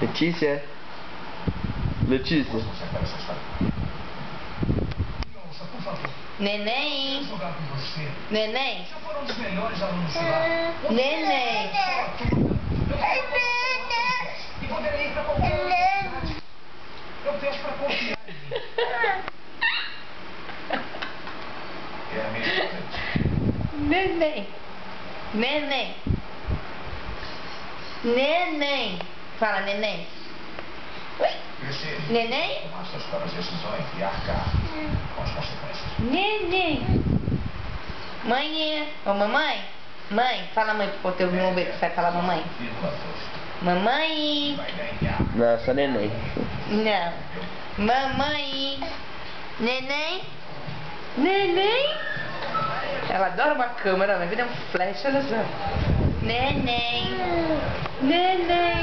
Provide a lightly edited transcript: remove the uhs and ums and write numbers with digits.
Letícia? Letícia? Neném? Neném? Neném? Eu peço pra confiar em mim. É mesmo. Neném? Neném? Neném? Fala, neném. Oi? Neném? Tomar suas próprias decisões e arcar com as consequências. Neném? Mãe, ô mamãe? Mãe, fala mãe pro teu irmão ver que você vai falar mamãe. Mamãe? Vai ganhar. Não, só neném. Não. Mamãe? Neném? Neném? Ela adora uma câmera, vai vir um flash, olha só. Neném? Neném?